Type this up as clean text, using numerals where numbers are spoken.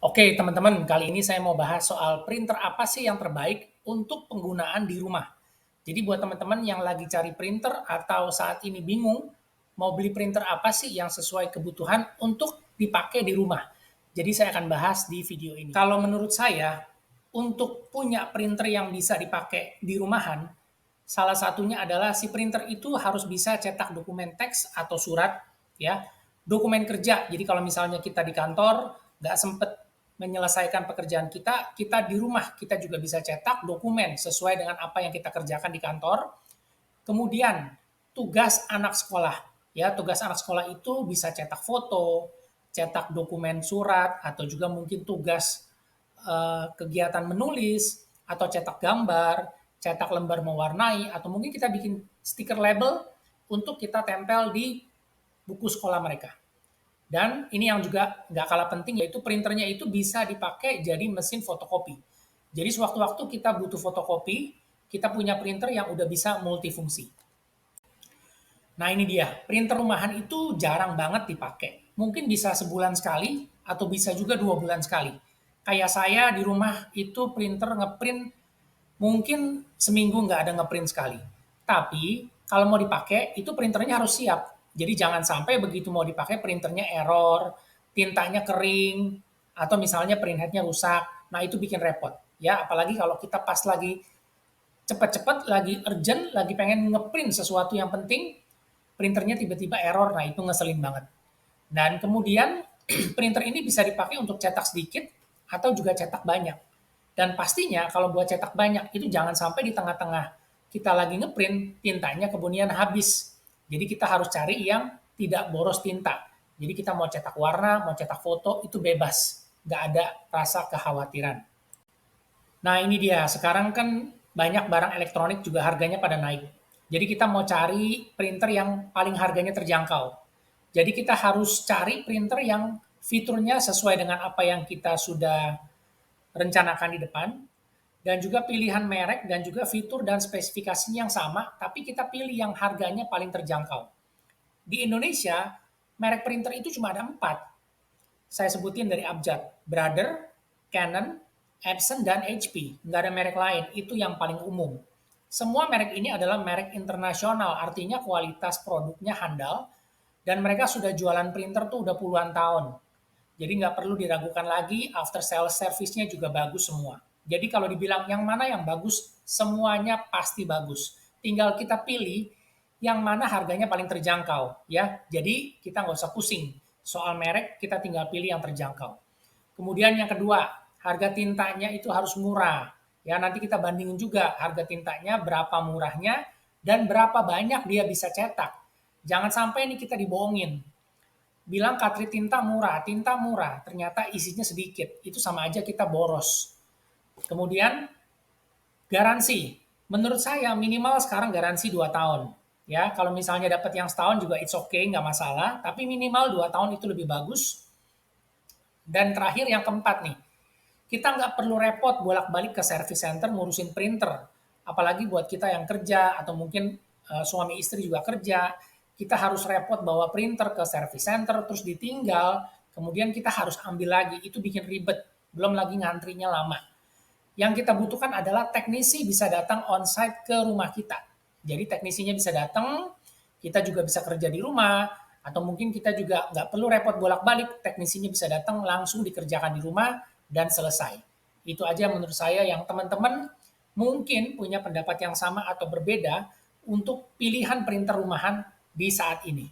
Oke, teman-teman, kali ini saya mau bahas soal printer apa sih yang terbaik untuk penggunaan di rumah. Jadi buat teman-teman yang lagi cari printer atau saat ini bingung mau beli printer apa sih yang sesuai kebutuhan untuk dipakai di rumah. Jadi saya akan bahas di video ini. Kalau menurut saya, untuk punya printer yang bisa dipakai di rumahan, salah satunya adalah si printer itu harus bisa cetak dokumen teks atau surat, ya, dokumen kerja. Jadi kalau misalnya kita di kantor nggak sempet menyelesaikan pekerjaan kita, kita di rumah kita juga bisa cetak dokumen sesuai dengan apa yang kita kerjakan di kantor. Kemudian tugas anak sekolah, ya tugas anak sekolah itu bisa cetak foto, cetak dokumen surat, atau juga mungkin tugas kegiatan menulis, atau cetak gambar, cetak lembar mewarnai, atau mungkin kita bikin stiker label untuk kita tempel di buku sekolah mereka. Dan ini yang juga nggak kalah penting, yaitu printernya itu bisa dipakai jadi mesin fotokopi. Jadi sewaktu-waktu kita butuh fotokopi, kita punya printer yang udah bisa multifungsi. Nah ini dia, printer rumahan itu jarang banget dipakai. Mungkin bisa sebulan sekali, atau bisa juga 2 bulan sekali. Kayak saya di rumah itu printer ngeprint mungkin seminggu nggak ada ngeprint sekali. Tapi kalau mau dipakai itu printernya harus siap. Jadi jangan sampai begitu mau dipakai printernya error, tintanya kering, atau misalnya print headnya rusak. Nah itu bikin repot. Ya apalagi kalau kita pas lagi cepet-cepet, lagi urgent, lagi pengen ngeprint sesuatu yang penting, printernya tiba-tiba error. Nah itu ngeselin banget. Dan kemudian printer ini bisa dipakai untuk cetak sedikit atau juga cetak banyak. Dan pastinya kalau buat cetak banyak itu jangan sampai di tengah-tengah kita lagi ngeprint tintanya kemudian habis. Jadi kita harus cari yang tidak boros tinta. Jadi kita mau cetak warna, mau cetak foto itu bebas, nggak ada rasa kekhawatiran. Nah ini dia, sekarang kan banyak barang elektronik juga harganya pada naik. Jadi kita mau cari printer yang paling harganya terjangkau. Jadi kita harus cari printer yang fiturnya sesuai dengan apa yang kita sudah rencanakan di depan, dan juga pilihan merek dan juga fitur dan spesifikasinya yang sama, tapi kita pilih yang harganya paling terjangkau. Di Indonesia, merek printer itu cuma ada 4. Saya sebutin dari abjad. Brother, Canon, Epson, dan HP. Nggak ada merek lain, itu yang paling umum. Semua merek ini adalah merek internasional, artinya kualitas produknya handal, dan mereka sudah jualan printer tuh udah puluhan tahun. Jadi nggak perlu diragukan lagi, after sales service-nya juga bagus semua. Jadi kalau dibilang yang mana yang bagus, semuanya pasti bagus. Tinggal kita pilih yang mana harganya paling terjangkau, ya. Jadi kita nggak usah pusing soal merek, kita tinggal pilih yang terjangkau. Kemudian yang kedua, harga tintanya itu harus murah. Ya, nanti kita bandingin juga harga tintanya berapa murahnya dan berapa banyak dia bisa cetak. Jangan sampai ini kita dibohongin. Bilang cartridge tinta murah, ternyata isinya sedikit. Itu sama aja kita boros. Kemudian garansi. Menurut saya minimal sekarang garansi 2 tahun. Ya, kalau misalnya dapat yang setahun juga it's okay, nggak masalah. Tapi minimal 2 tahun itu lebih bagus. Dan terakhir yang keempat nih, kita nggak perlu repot bolak-balik ke service center ngurusin printer. Apalagi buat kita yang kerja atau mungkin suami istri juga kerja, kita harus repot bawa printer ke service center terus ditinggal, kemudian kita harus ambil lagi, itu bikin ribet, belum lagi ngantrinya lama. Yang kita butuhkan adalah teknisi bisa datang on-site ke rumah kita. Jadi teknisinya bisa datang, kita juga bisa kerja di rumah, atau mungkin kita juga nggak perlu repot bolak-balik, teknisinya bisa datang langsung dikerjakan di rumah dan selesai. Itu aja menurut saya yang teman-teman mungkin punya pendapat yang sama atau berbeda untuk pilihan printer rumahan di saat ini.